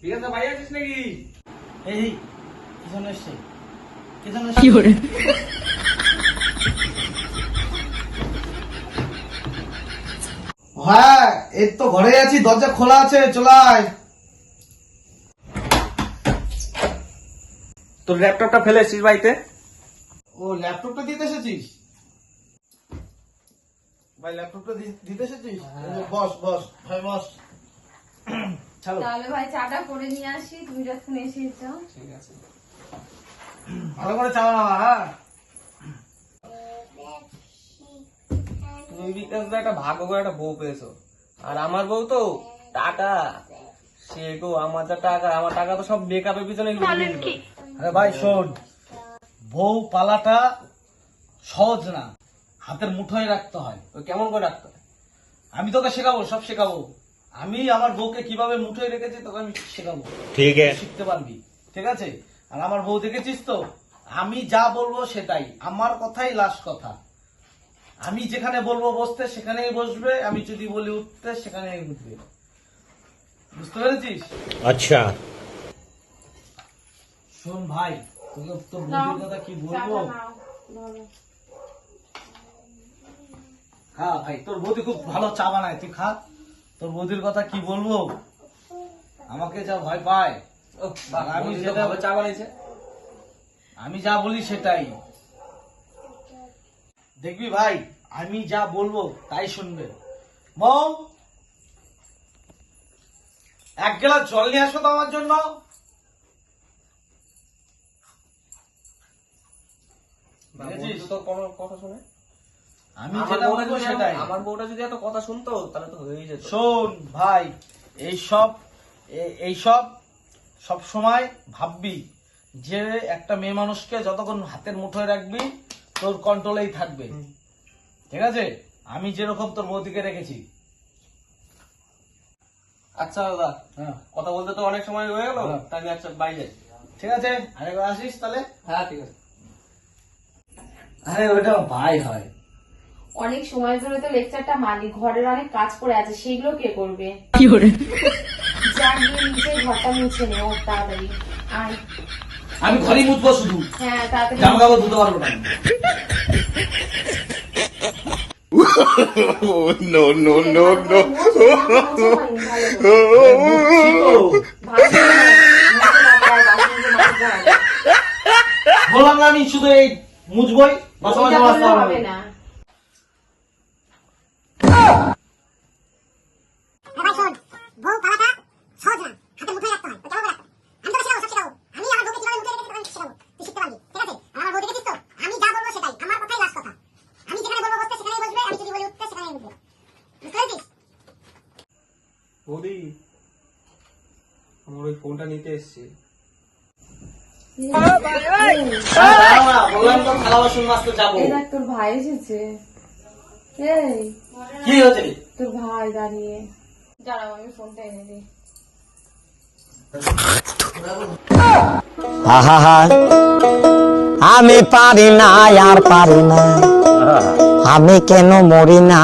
ঠিক আছে ভাই, আছিস নাকি? এই কিজন এসছে কি করে? হ্যাঁ এই তো ঘরে আছি, দরজা খোলা আছে, চলাই। তোর ল্যাপটপটা ফেলে এসেছিস বাড়িতে? ও ল্যাপটপটা দিতে এসেছিস? ভাই ল্যাপটপটা দিতে এসেছিস? বস বস ভাই বস। চলো তাহলে ভাই চাটা করে নিয়ে আসি, তুমি যখন এসেছো। ঠিক আছে। ভালো করে চাও না। হ্যাঁ তুমি বিকাশ দা একটা ভাগ্য করে একটা বউ পেয়েছো, আর আমার বউ তো টাকা, সে গো আমার যা টাকা, আমার টাকা তো সব মেকআপের পিছনে বলেন কি? আরে ভাই শোন, বউ পালাটা সহজ না, হাতের মুঠোয় রাখতে হয়। ওই কেমন করে রাখতে হয়? আমি তোকে শেখাবো, সব শেখাবো। আমি আমার বউকে কিভাবে মুঠোয় রেখেছি তোকে আমি শেখাবো, ঠিক আছে শিখতে পারবি। ঠিক আছে? আর আমার বউ দেখেছিস তো, আমি যা বলবো সেটাই, আমার কথাই লাস্ট কথা। আমি যেখানে বলবো বসতে সেখানেই বসবে, আমি যদি বলি উঠতে সেখানেই উঠবে। বুঝতে পেরেছিস? আচ্ছা শোন ভাই, তোকে তোর বউর কথা কি বলবো। হ্যাঁ ভাই, তোর বৌদি খুব ভালো চা বানায়, তুই খা। তোর বৌদির কথা কি বলবো, আমাকে যা ভয় পায়। আমি যেটা ভালো চা বানিয়েছে। আমি যা বলি সেটাই দেখবি ভাই, আমি যা বলবো তাই শুনবে। মৌ, এক গ্লাস জল নিয়ে আসো তো আমার জন্য। বুঝেছিস? তো কোনো কথা শুনে আমি যেটা বলবো সেটাই। আমার বউটা যদি এত কথা শুনতো তাহলে তো হয়েই যেত। শোন ভাই, এইসব সব সময় ভাববি যে একটা মেয়ে মানুষকে যতক্ষণ হাতের মুঠোয় রাখবি তোর কন্ট্রোলেই থাকবে। ঠিক আছে? আমি যেরকম তোর বৌদিকে রেখেছি। আচ্ছা দাদা, হ্যাঁ কথা বলতে তো অনেক সময় হয়ে গেল, হ্যাঁ। তাই আমি আচ্ছা বাইরে যাই। ঠিক আছে, আরেকবার আসিস তাহলে। হ্যাঁ ঠিক আছে। আরে ওটা ভাই হয়। অনেক সময় ধরে তো লেকচারটা মারি, ঘরের অনেক কাজ করে আছে, সেগুলো কে করবে? কি করে? যা গিয়ে নিজের ঘরটা মুছে নে, ওর তাড়াতাড়ি আয়। আমি ঘরেই মুছবো শুধু, হ্যাঁ তাড়াতাড়ি। জামা কাপড় ধুতে পারবো না। নো নো নো নো বললাম না আমি শুধু এই মুছবই, বাসা মাজা মাজতে হবে হবে না। ভাই শোন, বউ পালাটা সহজ না, হাতে মুঠোয় রাখতে হয়। কেমন করে রাখতে হয়? আমি তোকে শেখাবো, সব শেখাবো। আমি আমার বউকে কিভাবে মুঠোয় রেখেছি তোকে শেখাবো, তুই শিখতে পারবি। ঠিক আছে? আর আমার বউ দেখেছিস তো, আমি যা বলবো সেটাই, আমার কথাই লাস্ট কথা। আমি যেখানে বলবো বসতে সেখানেই বসবে, আমি যদি বলি উঠতে সেখানেই উঠবে। বুঝতে পেরেছিস? বৌদি, আমার ওই ফোনটা নিতে এসছি। বললাম তো থালা বাসন মাজতে যাবো। এই দেখ তোর ভাই এসেছে। এই কি হয়েছে? তোর ভাই দাঁড়িয়ে, দাঁড়াও আমি ফোনটা এনে দিই। আহা আমি পারি না আর পারি না, আমি কেন মরি না।